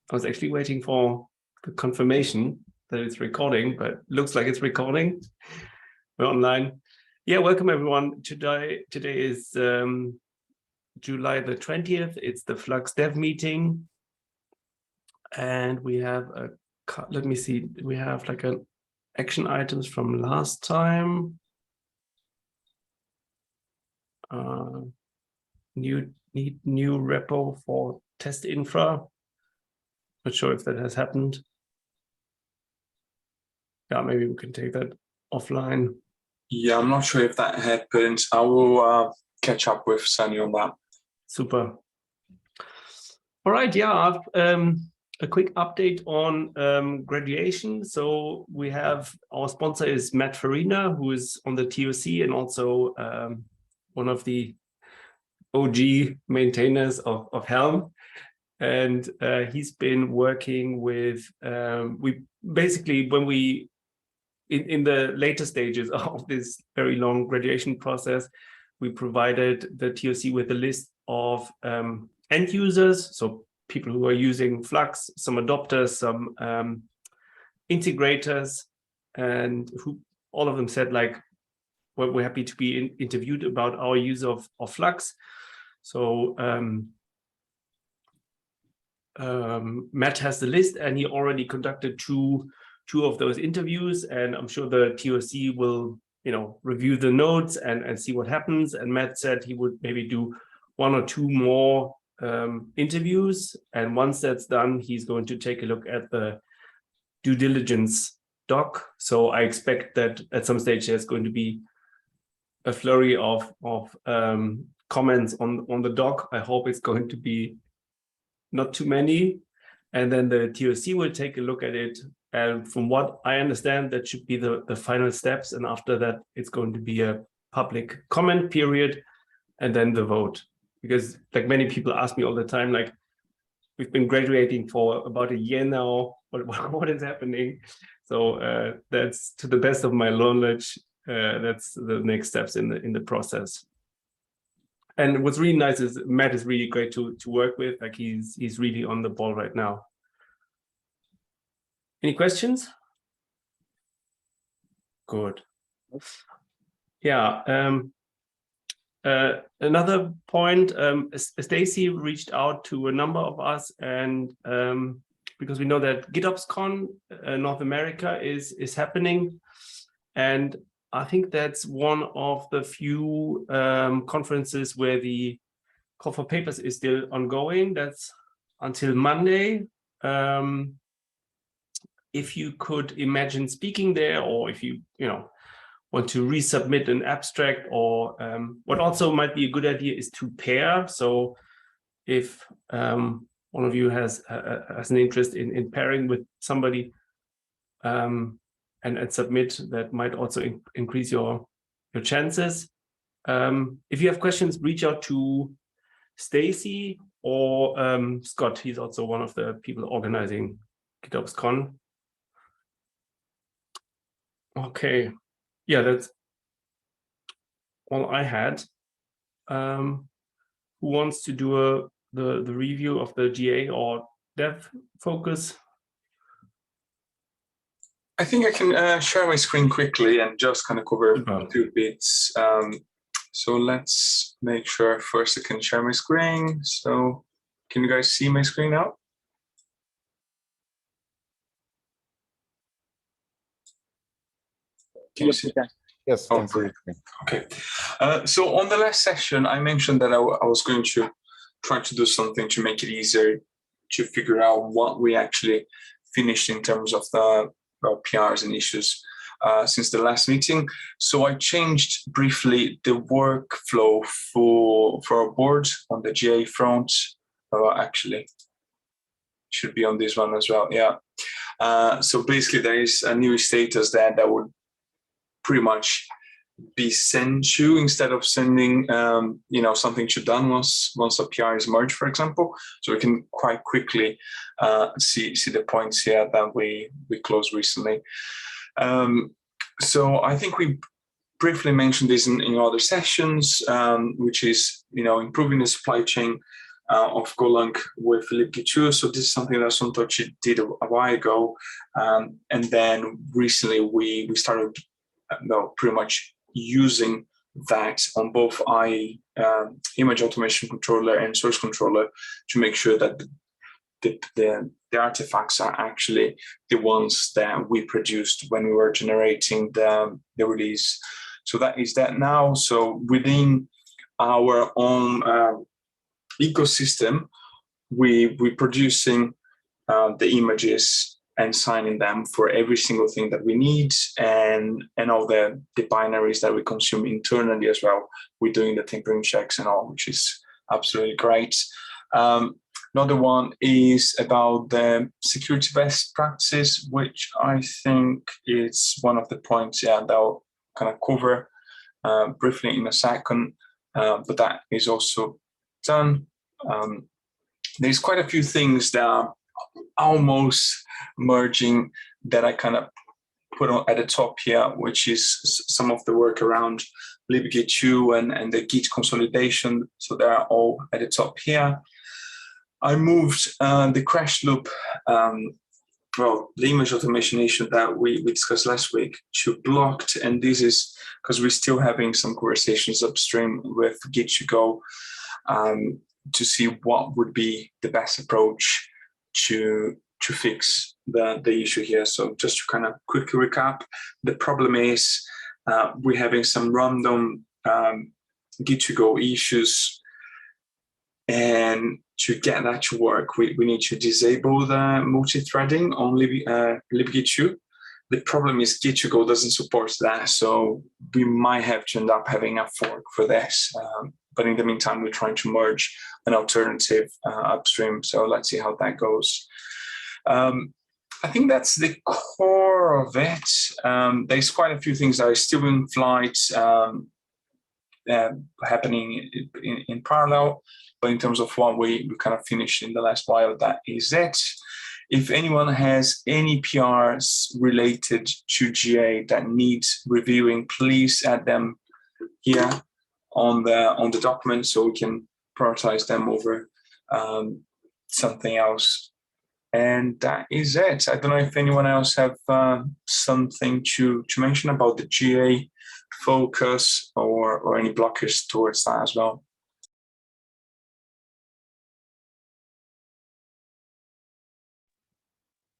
I was actually waiting for the confirmation that it's recording, but looks like it's recording. We're online. Yeah, welcome everyone. Today is July the 20th. It's the Flux Dev Meeting. And we have let me see, we have like an action items from last time. New repo for test infra. Not sure if that has happened. Yeah, maybe we can take that offline. Yeah, I'm not sure if that happened. I will catch up with Sunny on that. Super. All right, yeah, I've a quick update on graduation. So we have our sponsor is Matt Farina, who is on the TOC and also one of the OG maintainers of Helm. And he's been working with, we basically, when we, in the later stages of this very long graduation process, we provided the TOC with a list of end users, so people who are using Flux, some adopters, some integrators, and who all of them said like, well, we're happy to be interviewed about our use of Flux. So Matt has the list, and he already conducted two of those interviews, and I'm sure the TOC will, review the notes and see what happens. And Matt said he would maybe do one or two more interviews, and once that's done, he's going to take a look at the due diligence doc. So I expect that at some stage there's going to be a flurry of comments on the doc. I hope it's going to be not too many, and then the TOC will take a look at it. And from what I understand, that should be the final steps. And after that, it's going to be a public comment period and then the vote. Because like many people ask me all the time, like, we've been graduating for about a year now, what is happening? So that's, to the best of my knowledge, that's the next steps in the process. And what's really nice is Matt is really great to work with. Like he's really on the ball right now. Any questions? Good. Yeah. Another point, Stacy reached out to a number of us, and because we know that GitOpsCon North America is happening, and I think that's one of the few conferences where the call for papers is still ongoing. That's until Monday. If you could imagine speaking there, or if you want to resubmit an abstract, or what also might be a good idea is to pair. So if one of you has an interest in pairing with somebody and submit, that might also increase your chances. If you have questions, reach out to Stacy or Scott. He's also one of the people organizing GitOpsCon. Okay, yeah, that's all I had. Who wants to do the review of the GA or dev focus? I think I can share my screen quickly and just kind of cover two bits. So let's make sure first I can share my screen. So can you guys see my screen now? Can you see? Yes, oh, okay. So on the last session, I mentioned that I was going to try to do something to make it easier to figure out what we actually finished in terms of the PRs and issues since the last meeting. So I changed briefly the workflow for our board on the GA front. Actually, should be on this one as well. Yeah. So basically, there is a new status that would pretty much be sent to, instead of sending something to done once a PR is merged, for example. So we can quite quickly see the points here that we closed recently. So I think we briefly mentioned this in other sessions, which is improving the supply chain of Golang with libgit2. So this is something that Sontochi did a while ago. And then recently we started pretty much using that on both image automation controller and source controller to make sure that the artifacts are actually the ones that we produced when we were generating the release. So that is that now. So within our own ecosystem, we're producing the images and signing them for every single thing that we need, and all the binaries that we consume internally as well. We're doing the tinkering checks and all, which is absolutely great. Another one is about the security best practices, which I think is one of the points, that I'll kind of cover briefly in a second, but that is also done. There's quite a few things that are almost merging that I kind of put on at the top here, which is some of the work around libgit2 and the Git consolidation. So they are all at the top here. I moved the crash loop, the image automation issue that we discussed last week to blocked. And this is because we're still having some conversations upstream with Git2Go to see what would be the best approach to fix the issue here. So just to kind of quickly recap, the problem is we're having some random Git2Go issues, and to get that to work, we need to disable the multi-threading on libgit2. The problem is Git2Go doesn't support that, so we might have to end up having a fork for this. But in the meantime, we're trying to merge an alternative upstream. So let's see how that goes. I think that's the core of it. There's quite a few things that are still in flight, happening in parallel. But in terms of what we kind of finished in the last while, that is it. If anyone has any PRs related to GA that needs reviewing, please add them here on the document so we can prioritize them over something else. And that is it. I don't know if anyone else have something to mention about the GA focus or any blockers towards that as well.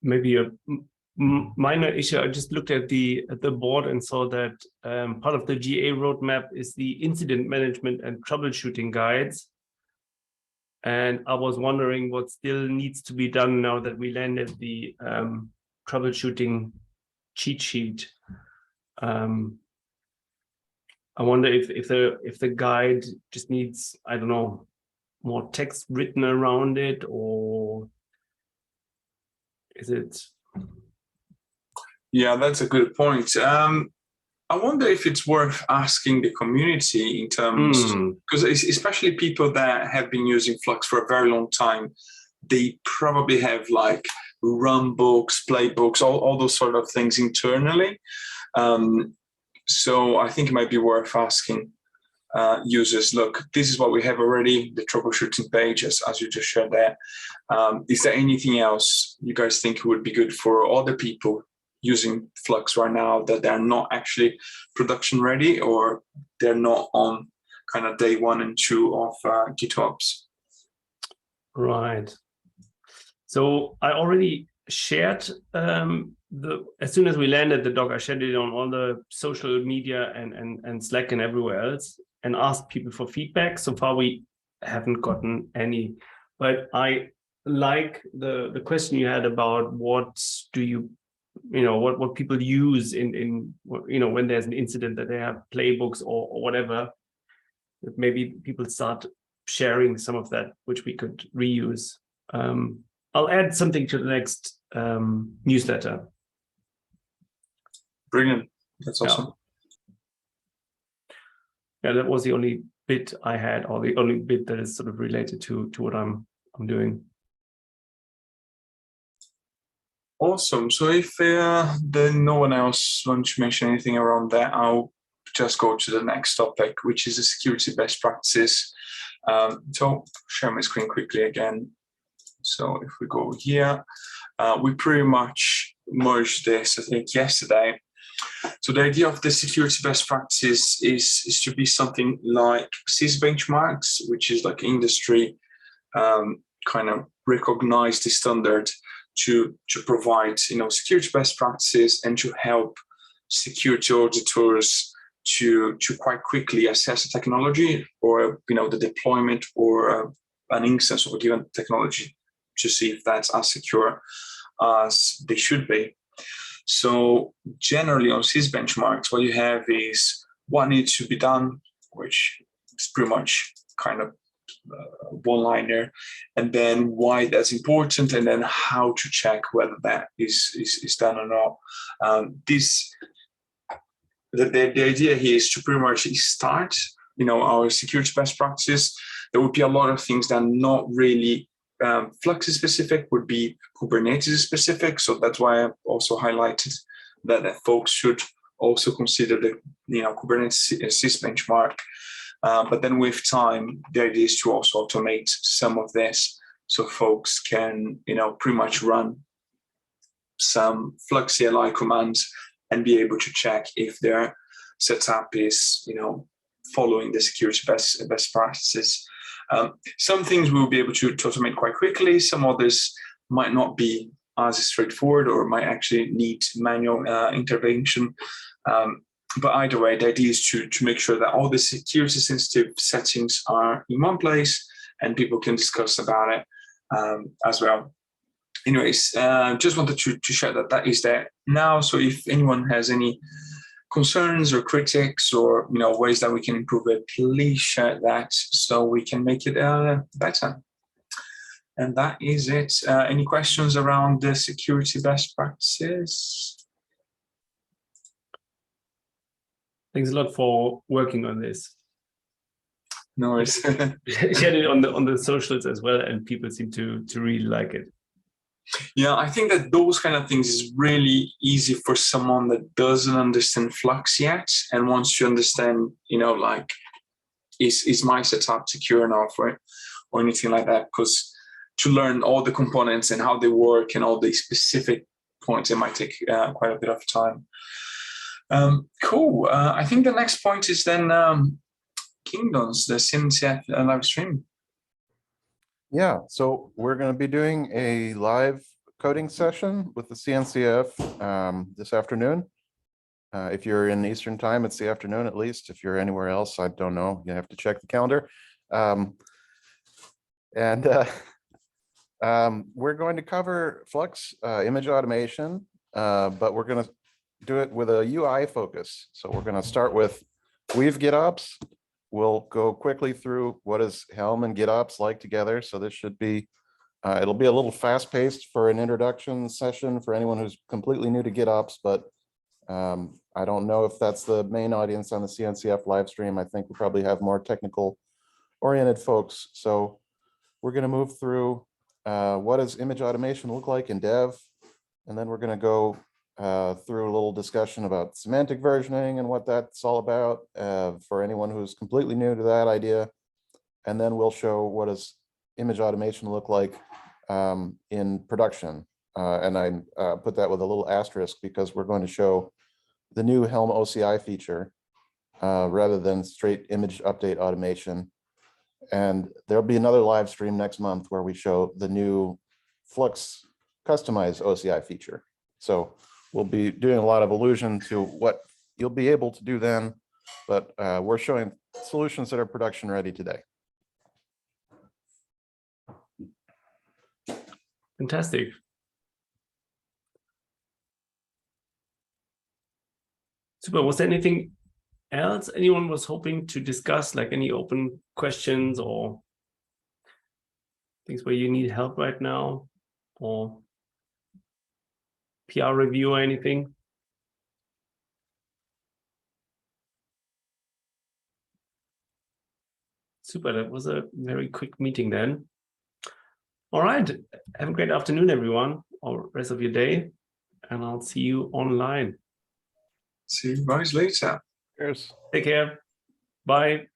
Maybe a minor issue. I just looked at the board and saw that part of the GA roadmap is the incident management and troubleshooting guides. And I was wondering what still needs to be done now that we landed the troubleshooting cheat sheet. I wonder if the guide just needs, I don't know, more text written around it, or is it? Yeah, that's a good point. I wonder if it's worth asking the community in terms, because especially people that have been using Flux for a very long time, they probably have like run books, playbooks, all those sort of things internally. So I think it might be worth asking users, look, this is what we have already, the troubleshooting page, as you just shared there. Is there anything else you guys think would be good for other people using Flux right now that they're not actually production ready, or they're not on kind of day 1 and 2 of GitOps? Right. So I already shared as soon as we landed the doc, I shared it on all the social media and Slack and everywhere else, and asked people for feedback. So far, we haven't gotten any, but I like the question you had about what do you what people use in when there's an incident, that they have playbooks or whatever, that maybe people start sharing some of that, which we could reuse. I'll add something to the next newsletter. Brilliant. That's awesome. Yeah, that was the only bit I had, or the only bit that is sort of related to what I'm doing. Awesome. So if then no one else wants to mention anything around that, I'll just go to the next topic, which is the security best practices. So share my screen quickly again. So if we go here, we pretty much merged this, I think, yesterday. So the idea of the security best practices is to be something like CIS benchmarks, which is like industry kind of recognized the standard to provide, security best practices and to help security auditors to quite quickly assess a technology or the deployment or an instance of a given technology to see if that's as secure as they should be. So generally on CIS benchmarks, what you have is what needs to be done, which is pretty much kind of one-liner, and then why that's important, and then how to check whether that is done or not. The idea here is to pretty much start, our security best practices. There would be a lot of things that are not really Flux specific, would be Kubernetes specific. So that's why I also highlighted that folks should also consider the Kubernetes CIS benchmark. But then with time, the idea is to also automate some of this so folks can pretty much run some Flux CLI commands and be able to check if their setup is following the security best practices. Some things we'll be able to automate quite quickly. Some others might not be as straightforward or might actually need manual intervention. But either way, the idea is to make sure that all the security sensitive settings are in one place and people can discuss about it as well. Anyways, just wanted to share that is there now. So if anyone has any concerns or critics or ways that we can improve it, please share that so we can make it better. And that is it. Any questions around the security best practices? Thanks a lot for working on this. No worries. Shared it on the socials as well, and people seem to really like it. Yeah, I think that those kind of things is really easy for someone that doesn't understand Flux yet and wants to understand, like, is my setup secure enough, right? Or anything like that, because to learn all the components and how they work and all the specific points, it might take quite a bit of time. Cool. I think the next point is then Kingdoms, the CNCF live stream. Yeah, so we're going to be doing a live coding session with the CNCF this afternoon. If you're in Eastern time, it's the afternoon at least. If you're anywhere else, I don't know. You have to check the calendar. We're going to cover Flux image automation, but we're going to do it with a UI focus. So we're going to start with Weave GitOps. We'll go quickly through what is Helm and GitOps like together. So this should be, it'll be a little fast paced for an introduction session for anyone who's completely new to GitOps, but I don't know if that's the main audience on the CNCF live stream. I think we probably have more technical oriented folks. So we're going to move through what does image automation look like in dev? And then we're going to go through a little discussion about semantic versioning and what that's all about for anyone who's completely new to that idea. And then we'll show what does image automation look like in production. And I put that with a little asterisk because we're going to show the new Helm OCI feature rather than straight image update automation. And there'll be another live stream next month where we show the new Flux customized OCI feature. So we'll be doing a lot of allusion to what you'll be able to do then, but we're showing solutions that are production ready today. Fantastic. Super. Was there anything else anyone was hoping to discuss, like any open questions or things where you need help right now, or PR review or anything? Super. That was a very quick meeting then. All right. Have a great afternoon, everyone, or rest of your day, and I'll see you online. See you guys later. Cheers. Take care. Bye.